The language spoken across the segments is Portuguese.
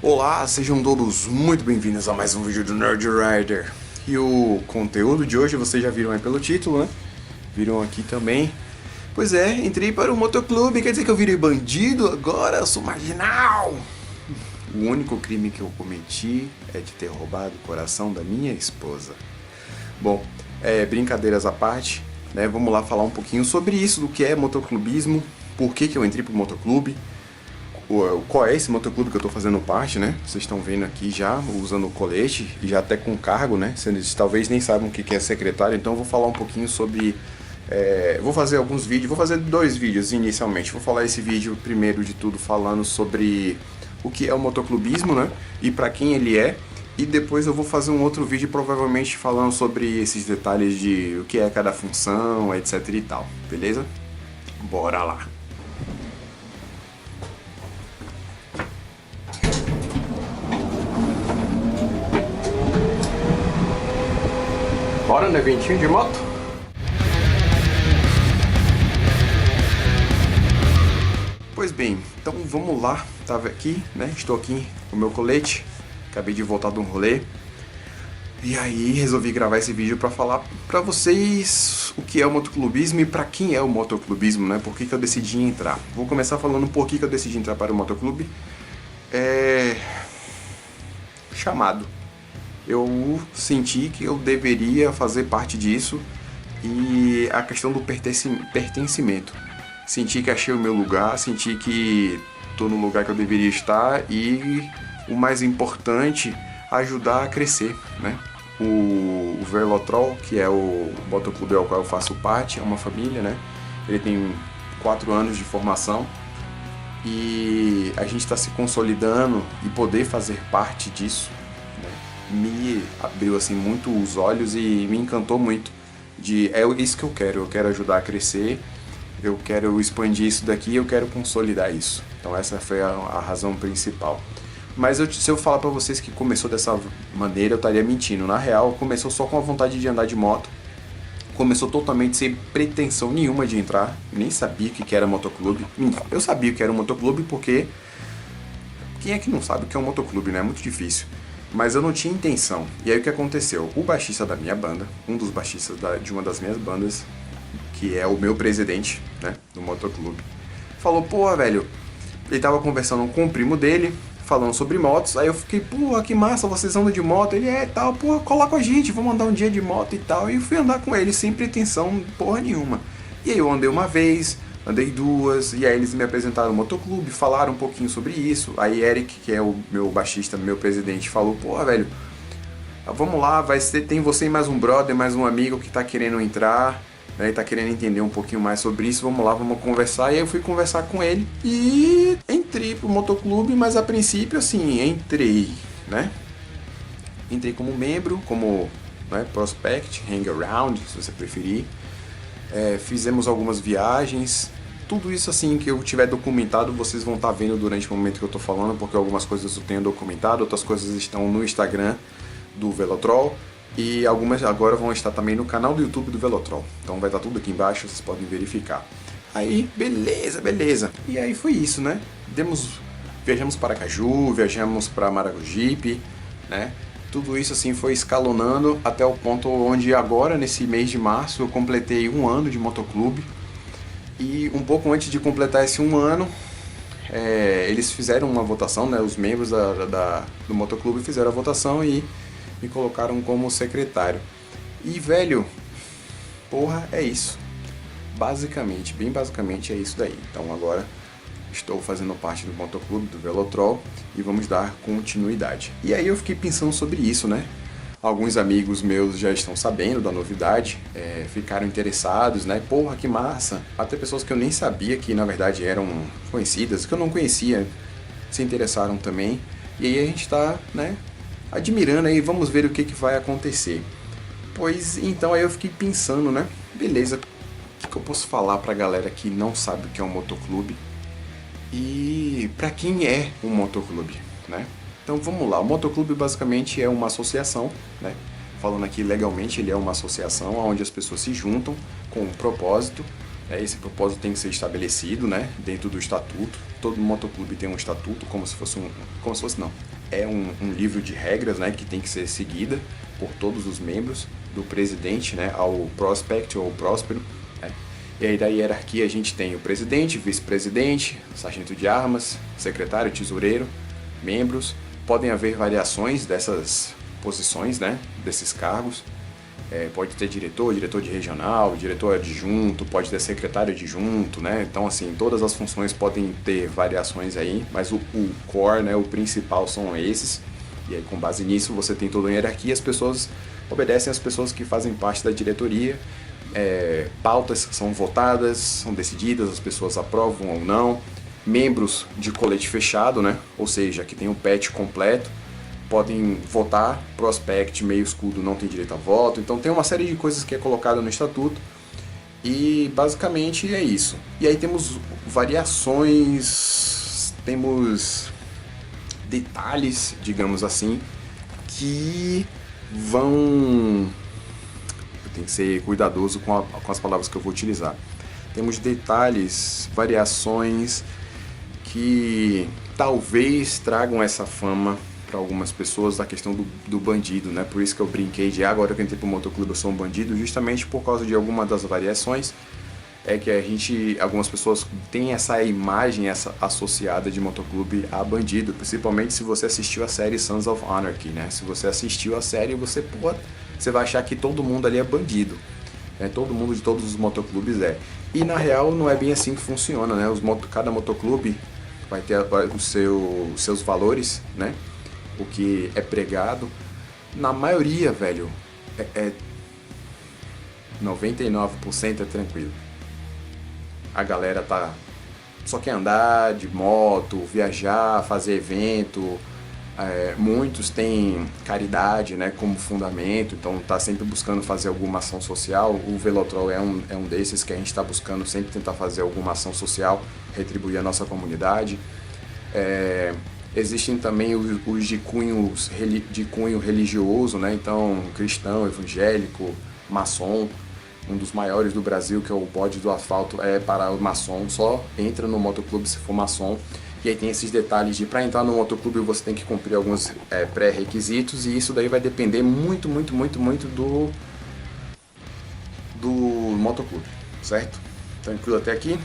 Olá, sejam todos muito bem-vindos a mais um vídeo do Nerd Rider. E o conteúdo de hoje vocês já viram aí pelo título, né? Viram aqui também. Pois é, entrei para o motoclube, quer dizer que eu virei bandido agora? Eu sou marginal! O único crime que eu cometi é de ter roubado o coração da minha esposa. Bom, brincadeiras à parte, né? Vamos lá falar um pouquinho sobre isso, do que é motoclubismo, por que eu entrei para o motoclube, qual é esse motoclube que eu estou fazendo parte, né? Vocês estão vendo aqui já, usando o colete e já até com cargo, né? Vocês talvez nem saibam o que é secretário, então eu vou falar um pouquinho sobre... vou fazer alguns vídeos, vou fazer 2 vídeos inicialmente. Vou falar esse vídeo primeiro de tudo falando sobre o que é o motoclubismo, né? E para quem ele é. E depois eu vou fazer um outro vídeo provavelmente falando sobre esses detalhes de o que é cada função, etc e tal, beleza? Bora lá! Bora no eventinho de moto? Pois bem, então vamos lá. Tava aqui, né? Estou aqui com o meu colete. Acabei de voltar de um rolê. E aí resolvi gravar esse vídeo para falar para vocês o que é o motoclubismo e para quem é o motoclubismo, né? Por que eu decidi entrar. Vou começar falando por que eu decidi entrar para o motoclube. Chamado. Eu senti que eu deveria fazer parte disso e a questão do pertencimento. Senti que achei o meu lugar, senti que estou no lugar que eu deveria estar e o mais importante, ajudar a crescer, né? O Velotrol, que é o motoclube ao qual eu faço parte, é uma família, né? Ele tem 4 anos de formação e a gente está se consolidando e poder fazer parte disso, né? Me abriu assim muito os olhos e me encantou muito. É isso que eu quero ajudar a crescer, eu quero expandir isso daqui, eu quero consolidar isso. Então essa foi a razão principal. Mas se eu falar pra vocês que começou dessa maneira, eu estaria mentindo. Na real, começou só com a vontade de andar de moto. Começou totalmente sem pretensão nenhuma de entrar. Nem sabia o que era motoclube. Eu sabia o que era um motoclube porque... Quem é que não sabe o que é um motoclube, né? É muito difícil. Mas eu não tinha intenção. E aí o que aconteceu? O baixista da minha banda, um dos baixistas de uma das minhas bandas, que é o meu presidente, né, do motoclube, falou, pô, velho, ele tava conversando com o primo dele, falando sobre motos, aí eu fiquei, pô, que massa, vocês andam de moto? Ele tal, pô, cola com a gente, vamos andar um dia de moto e tal, e eu fui andar com ele sem pretensão porra nenhuma. E aí eu andei uma vez, andei 2, e aí eles me apresentaram no motoclube, falaram um pouquinho sobre isso, aí Eric, que é o meu baixista, meu presidente, falou, pô, velho, vamos lá, tem você e mais um brother, mais um amigo que tá querendo entrar, né, tá querendo entender um pouquinho mais sobre isso, vamos lá, vamos conversar. E aí eu fui conversar com ele e entrei pro motoclube, mas a princípio assim, entrei, né? Entrei como membro, como, né, prospect, hang around, se você preferir. Fizemos algumas viagens, tudo isso assim que eu tiver documentado, vocês vão estar vendo durante o momento que eu tô falando, porque algumas coisas eu tenho documentado, outras coisas estão no Instagram do Velotrol. E algumas agora vão estar também no canal do YouTube do Velotrol. Então vai estar tudo aqui embaixo, vocês podem verificar. Aí, beleza. E aí foi isso, né? Viajamos para Caju, viajamos para Maragogipe, né? Tudo isso assim foi escalonando até o ponto onde agora, nesse mês de março, eu completei 1 ano de motoclube. E um pouco antes de completar esse 1 ano, eles fizeram uma votação, né? Os membros do motoclube fizeram a votação e me colocaram como secretário. E, velho, porra, é isso. Bem basicamente é isso daí. Então agora estou fazendo parte do motoclube do Velotrol e vamos dar continuidade. E aí eu fiquei pensando sobre isso, né? Alguns amigos meus já estão sabendo da novidade, ficaram interessados, né? Porra, que massa! Até pessoas que eu nem sabia que na verdade eram conhecidas, que eu não conhecia, se interessaram também. E aí a gente tá, né, admirando aí, vamos ver o que vai acontecer. Pois então aí eu fiquei pensando, né? Beleza, o que eu posso falar pra galera que não sabe o que é um motoclube e pra quem é um motoclube, né? Então vamos lá, o motoclube basicamente é uma associação, né? Falando aqui legalmente, ele é uma associação onde as pessoas se juntam com um propósito. Esse propósito tem que ser estabelecido, né, dentro do estatuto. Todo motoclube tem um estatuto, como se fosse não. é um livro de regras, né, que tem que ser seguida por todos os membros, do presidente, né, ao prospect ou próspero, né? E aí da hierarquia a gente tem o presidente, vice-presidente, sargento de armas, secretário, tesoureiro, membros. Podem haver variações dessas posições, né, desses cargos. Pode ter diretor de regional, diretor adjunto, pode ter secretário adjunto, né? Então, assim, todas as funções podem ter variações aí, mas o core, né, o principal são esses. E aí, com base nisso, você tem toda a hierarquia, as pessoas obedecem às pessoas que fazem parte da diretoria, pautas são votadas, são decididas, as pessoas aprovam ou não. Membros de colete fechado, né? Ou seja, que tem um patch completo, podem votar, prospect, meio escudo não tem direito a voto. Então tem uma série de coisas que é colocada no estatuto e basicamente é isso. E aí temos variações, temos detalhes, digamos assim, que vão... Eu tenho que ser cuidadoso com as palavras que eu vou utilizar. Temos detalhes, variações que talvez tragam essa fama para algumas pessoas da questão do bandido, né? Por isso que eu brinquei de agora que eu entrei pro motoclube eu sou um bandido, justamente por causa de alguma das variações que algumas pessoas têm essa imagem associada de motoclube a bandido, principalmente se você assistiu a série Sons of Anarchy, né? Se você assistiu a série, você vai achar que todo mundo ali é bandido, né? Todo mundo de todos os motoclubes é. E na real não é bem assim que funciona, né? Cada motoclube vai ter os seus valores, né? O que é pregado. Na maioria, velho, 99% é tranquilo. A galera só quer andar de moto, viajar, fazer evento. Muitos têm caridade, né, como fundamento, então tá sempre buscando fazer alguma ação social. O Velotrol é um desses que a gente está buscando sempre tentar fazer alguma ação social, retribuir a nossa comunidade. Existem também os de cunho religioso, né? Então cristão, evangélico, maçom. Um dos maiores do Brasil, que é o Bode do Asfalto, é para o maçom. Só entra no motoclube se for maçom. E aí tem esses detalhes de para entrar no motoclube você tem que cumprir alguns pré-requisitos, e isso daí vai depender muito do motoclube, certo? Tranquilo até aqui?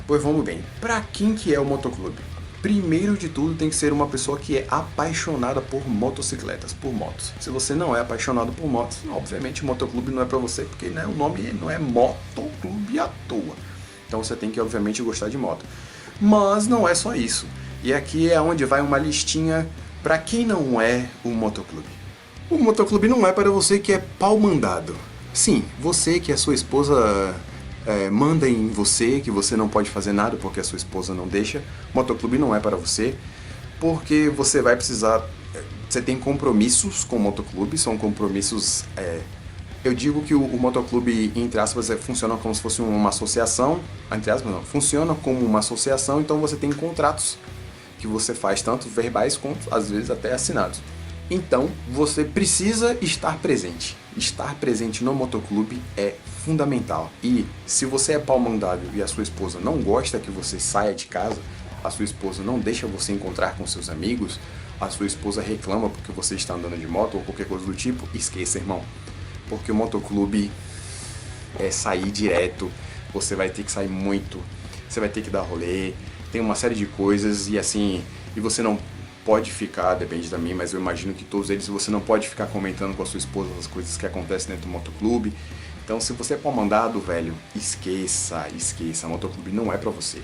Pois vamos bem. Para quem que é o motoclube? Primeiro de tudo tem que ser uma pessoa que é apaixonada por motocicletas, por motos. Se você não é apaixonado por motos, obviamente o motoclube não é para você, porque, né, o nome não é motoclube à toa. Então você tem que obviamente gostar de moto. Mas não é só isso. E aqui é onde vai uma listinha para quem não é o motoclube. O motoclube não é para você que é pau mandado. Sim, você que a sua esposa manda em você, que você não pode fazer nada porque a sua esposa não deixa. Motoclube não é para você, porque você vai precisar... Você tem compromissos com o motoclube, são compromissos... Eu digo que o motoclube, entre aspas, funciona como se fosse uma associação, entre aspas não, funciona como uma associação, então você tem contratos que você faz, tanto verbais quanto às vezes até assinados. Então você precisa estar presente. Estar presente no motoclube é fundamental. E se você é pau mandado e a sua esposa não gosta que você saia de casa, a sua esposa não deixa você encontrar com seus amigos, a sua esposa reclama porque você está andando de moto ou qualquer coisa do tipo, esqueça, irmão. Porque o motoclube é sair direto, você vai ter que sair muito, você vai ter que dar rolê, tem uma série de coisas e assim, e você não pode ficar, depende da mim, mas eu imagino que todos eles, você não pode ficar comentando com a sua esposa as coisas que acontecem dentro do motoclube. Então se você é pau mandado, velho, esqueça, motoclube não é pra você.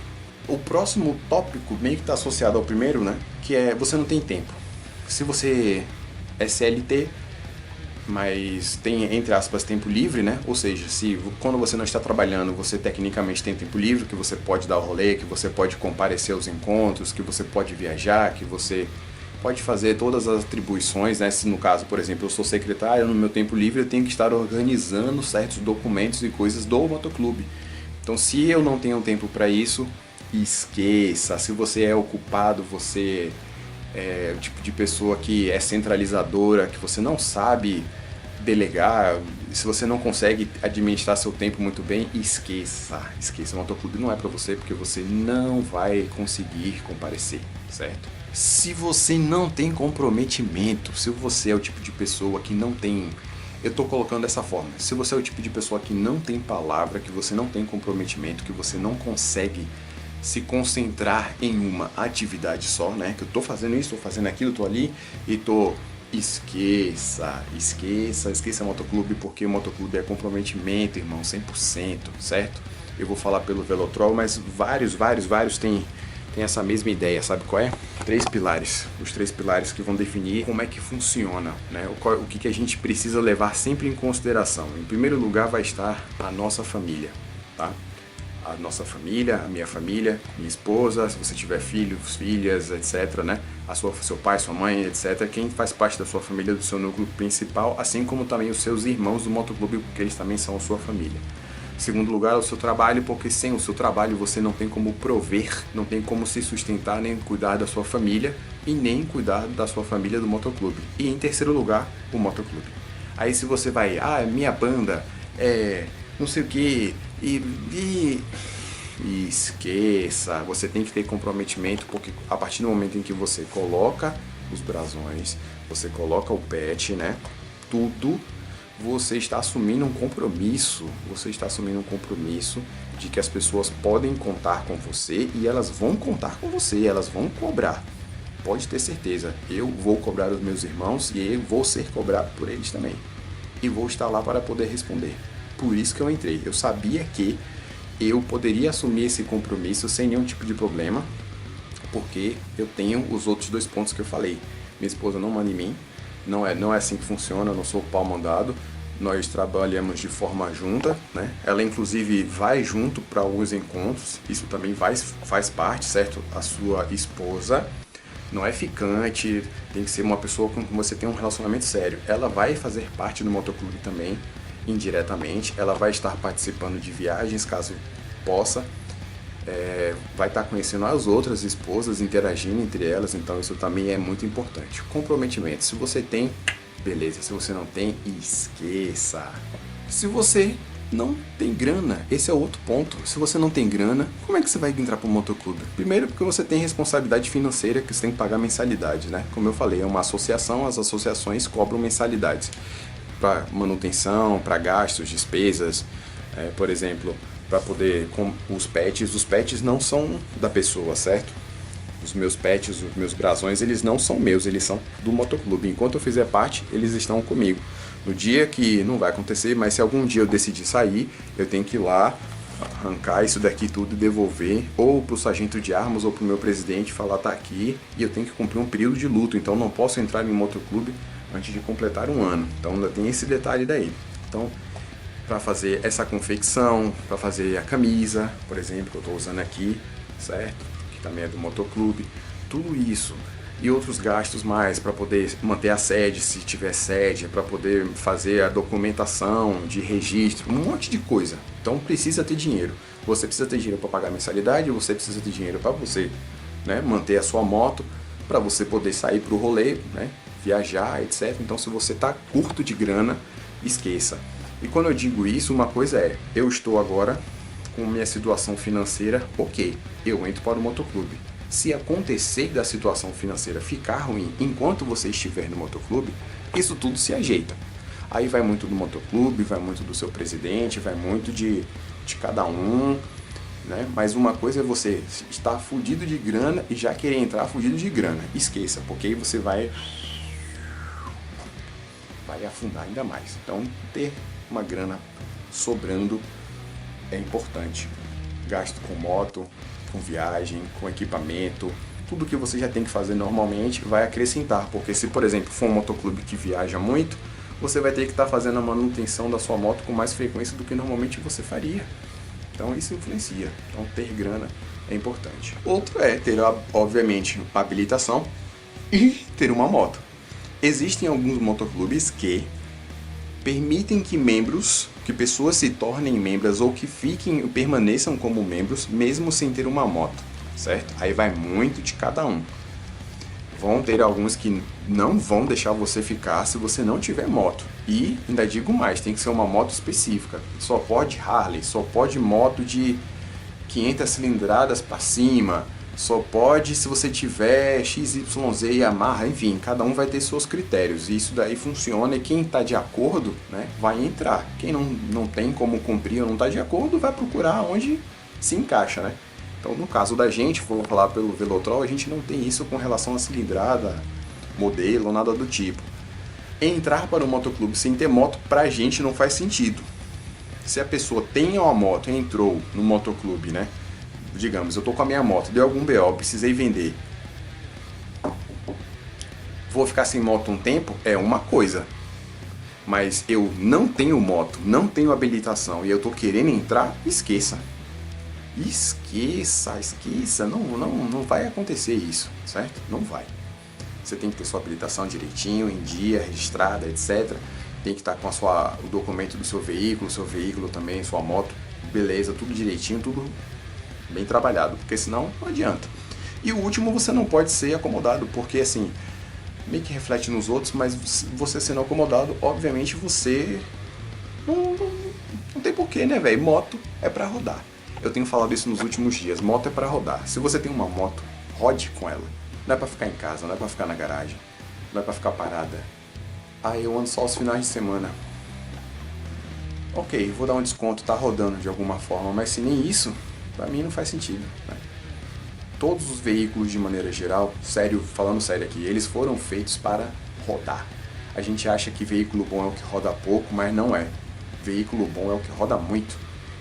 O próximo tópico meio que tá associado ao primeiro, né, que é você não tem tempo. Se você é CLT, mas tem, entre aspas, tempo livre, né? Ou seja, se quando você não está trabalhando, você tecnicamente tem tempo livre, que você pode dar o rolê, que você pode comparecer aos encontros, que você pode viajar, que você pode fazer todas as atribuições, né? Se no caso, por exemplo, eu sou secretário, no meu tempo livre eu tenho que estar organizando certos documentos e coisas do motoclube. Então, se eu não tenho tempo para isso, esqueça. Se você é ocupado, você o tipo de pessoa que é centralizadora, que você não sabe delegar, se você não consegue administrar seu tempo muito bem, esqueça. O motoclube não é para você, porque você não vai conseguir comparecer, certo? Se você não tem comprometimento, se você é o tipo de pessoa que não tem... Eu estou colocando dessa forma. Se você é o tipo de pessoa que não tem palavra, que você não tem comprometimento, que você não consegue se concentrar em uma atividade só, né? Que eu estou fazendo isso, estou fazendo aquilo, estou ali e estou... Esqueça motoclube, porque o motoclube é comprometimento, irmão, 100%, certo? Eu vou falar pelo Velotrol, mas vários têm essa mesma ideia, sabe qual é? 3 pilares, os 3 pilares que vão definir como é que funciona, né? O que a gente precisa levar sempre em consideração. Em primeiro lugar vai estar a nossa família, tá? A nossa família, a minha esposa, se você tiver filhos, filhas, etc, né? Seu pai, sua mãe, etc. Quem faz parte da sua família, do seu núcleo principal, assim como também os seus irmãos do motoclube, porque eles também são a sua família. Em segundo lugar, o seu trabalho, porque sem o seu trabalho você não tem como prover, não tem como se sustentar, nem cuidar da sua família e nem cuidar da sua família do motoclube. E em terceiro lugar, o motoclube. Aí se você vai, minha banda, não sei o que, esqueça, você tem que ter comprometimento, porque a partir do momento em que você coloca os brasões, você coloca o pet, né, tudo, você está assumindo um compromisso, de que as pessoas podem contar com você e elas vão contar com você, elas vão cobrar, pode ter certeza, eu vou cobrar os meus irmãos e eu vou ser cobrado por eles também, e vou estar lá para poder responder. Por isso que eu entrei. Eu sabia que eu poderia assumir esse compromisso sem nenhum tipo de problema, porque eu tenho os outros 2 pontos que eu falei. Minha esposa não manda em mim, não é assim que funciona, eu não sou o pau mandado. Nós trabalhamos de forma junta, né? Ela inclusive vai junto para alguns encontros, isso também faz parte, certo? A sua esposa não é ficante, tem que ser uma pessoa com quem você tem um relacionamento sério. Ela vai fazer parte do motoclube também, indiretamente, ela vai estar participando de viagens, caso possa, vai estar conhecendo as outras esposas, interagindo entre elas, então isso também é muito importante. Comprometimento, se você tem, beleza, se você não tem, esqueça. Se você não tem grana, esse é outro ponto. Se você não tem grana, como é que você vai entrar para o motoclube? Primeiro porque você tem responsabilidade financeira, que você tem que pagar mensalidade, né? Como eu falei, é uma associação, as associações cobram mensalidades para manutenção, para gastos, despesas, por exemplo, para poder com os pets não são da pessoa, certo? Os meus pets, os meus brasões, eles não são meus, eles são do motoclube. Enquanto eu fizer parte, eles estão comigo. No dia que não vai acontecer, mas se algum dia eu decidir sair, eu tenho que ir lá, arrancar isso daqui tudo e devolver, ou para o sargento de armas ou para o meu presidente, falar tá aqui, e eu tenho que cumprir um período de luto, então não posso entrar em motoclube antes de completar 1 ano. Então ainda tem esse detalhe daí. Então, para fazer essa confecção, para fazer a camisa, por exemplo, que eu estou usando aqui, certo? Que também é do motoclube, tudo isso e outros gastos mais para poder manter a sede, se tiver sede, para poder fazer a documentação de registro, um monte de coisa. Então precisa ter dinheiro. Você precisa ter dinheiro para pagar a mensalidade, você precisa ter dinheiro para você, né, manter a sua moto, para você poder sair para o rolê, né, viajar, etc. Então se você está curto de grana, esqueça. E quando eu digo isso, uma coisa é, eu estou agora com minha situação financeira, ok, eu entro para o motoclube. Se acontecer da situação financeira ficar ruim enquanto você estiver no motoclube, isso tudo se ajeita. Aí vai muito do motoclube, vai muito do seu presidente, vai muito de cada um, né? Mas uma coisa é você estar fudido de grana e já querer entrar fudido de grana. Esqueça, porque aí você vai afundar ainda mais. Então, ter uma grana sobrando é importante. Gasto com moto, com viagem, com equipamento, tudo que você já tem que fazer normalmente vai acrescentar, porque se, por exemplo, for um motoclube que viaja muito, você vai ter que estar fazendo a manutenção da sua moto com mais frequência do que normalmente você faria. Então isso influencia. Então ter grana é importante. Outro é ter, obviamente, uma habilitação e ter uma moto. Existem alguns motoclubes que permitem que pessoas se tornem membros ou que permaneçam como membros mesmo sem ter uma moto, certo? Aí vai muito de cada um. Vão ter alguns que não vão deixar você ficar se você não tiver moto. E ainda digo mais, tem que ser uma moto específica. Só pode Harley, só pode moto de 500 cilindradas para cima, só pode se você tiver XYZ e Yamaha, enfim, cada um vai ter seus critérios. E isso daí funciona e quem está de acordo, né, vai entrar. Quem não tem como cumprir ou não está de acordo, vai procurar onde se encaixa, né? Então, no caso da gente, vou falar pelo Velotrol, a gente não tem isso com relação à cilindrada, modelo, nada do tipo. Entrar para o motoclube sem ter moto, pra gente não faz sentido. Se a pessoa tem uma moto e entrou no motoclube, né? Digamos, eu tô com a minha moto, deu algum BO, precisei vender. Vou ficar sem moto um tempo? É uma coisa. Mas eu não tenho moto, não tenho habilitação e eu tô querendo entrar? Esqueça. Esqueça. Não vai acontecer isso, certo? Não vai. Você tem que ter sua habilitação direitinho, em dia, registrada, etc. Tem que estar com o documento do seu veículo também, sua moto, beleza, tudo direitinho, tudo bem trabalhado, porque senão não adianta. E o último, você não pode ser acomodado, porque assim, meio que reflete nos outros, mas você sendo acomodado, obviamente você não tem porquê, né, velho? Moto é pra rodar. Eu tenho falado isso nos últimos dias, moto é pra rodar. Se você tem uma moto, rode com ela. Não é pra ficar em casa, não é pra ficar na garagem, não é pra ficar parada. Ah, eu ando só os finais de semana. Ok, vou dar um desconto, tá rodando de alguma forma, mas se nem isso, pra mim não faz sentido, né? Todos os veículos de maneira geral, falando sério aqui, eles foram feitos para rodar. A gente acha que veículo bom é o que roda pouco, mas não é. Veículo bom é o que roda muito.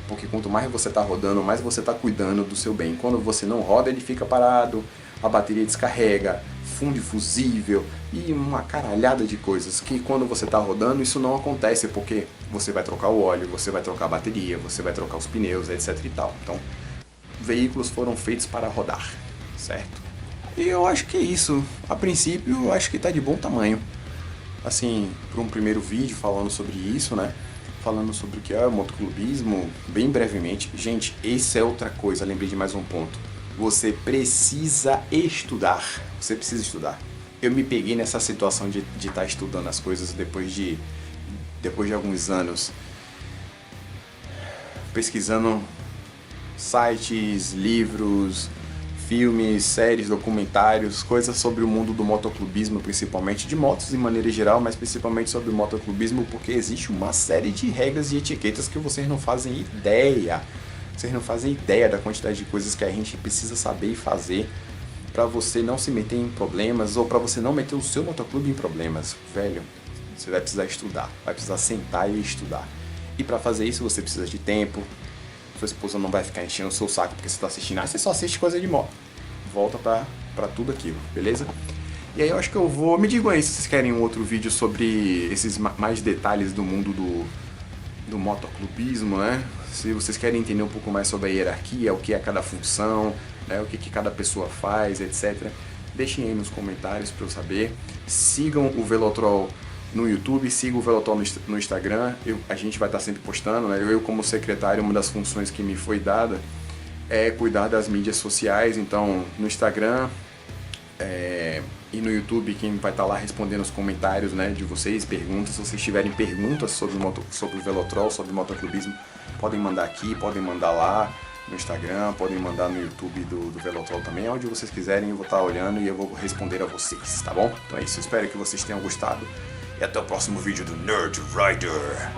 Porque quanto mais você está rodando, mais você está cuidando do seu bem. Quando você não roda, ele fica parado, a bateria descarrega, fundo fusível e uma caralhada de coisas que quando você está rodando isso não acontece porque você vai trocar o óleo, você vai trocar a bateria, você vai trocar os pneus, etc e tal. Então, veículos foram feitos para rodar, certo? E eu acho que é isso. A princípio, eu acho que está de bom tamanho. Assim, para um primeiro vídeo falando sobre isso, né? Falando sobre o que é o motoclubismo, bem brevemente. Gente, essa é outra coisa, lembrei de mais um ponto. Você precisa estudar. Você precisa estudar. Eu me peguei nessa situação de estar estudando as coisas depois de alguns anos. Pesquisando sites, livros, filmes, séries, documentários, coisas sobre o mundo do motoclubismo, principalmente de motos de maneira geral, mas principalmente sobre o motoclubismo, porque existe uma série de regras e etiquetas que vocês não fazem ideia. Vocês não fazem ideia da quantidade de coisas que a gente precisa saber e fazer para você não se meter em problemas ou para você não meter o seu motoclube em problemas. Velho, você vai precisar estudar, vai precisar sentar e estudar. E para fazer isso você precisa de tempo. Sua esposa não vai ficar enchendo o seu saco porque você está assistindo. Ah, você só assiste coisa de moto. Volta pra tudo aquilo, beleza? E aí eu acho que eu vou... Me digam aí se vocês querem um outro vídeo sobre esses mais detalhes do mundo do motoclubismo, né? Se vocês querem entender um pouco mais sobre a hierarquia, o que é cada função, né? O que cada pessoa faz, etc. Deixem aí nos comentários para eu saber. Sigam o Velotrol no YouTube, siga o Velotrol no Instagram, a gente vai estar sempre postando, né? Eu como secretário, uma das funções que me foi dada é cuidar das mídias sociais, então no Instagram e no YouTube quem vai estar lá respondendo os comentários, né, de vocês, perguntas, se vocês tiverem perguntas sobre o Velotrol, sobre o motoclubismo, podem mandar aqui, podem mandar lá no Instagram, podem mandar no YouTube do Velotrol também, onde vocês quiserem, eu vou estar olhando e eu vou responder a vocês, tá bom? Então é isso, espero que vocês tenham gostado. E até o próximo vídeo do Nerd Rider.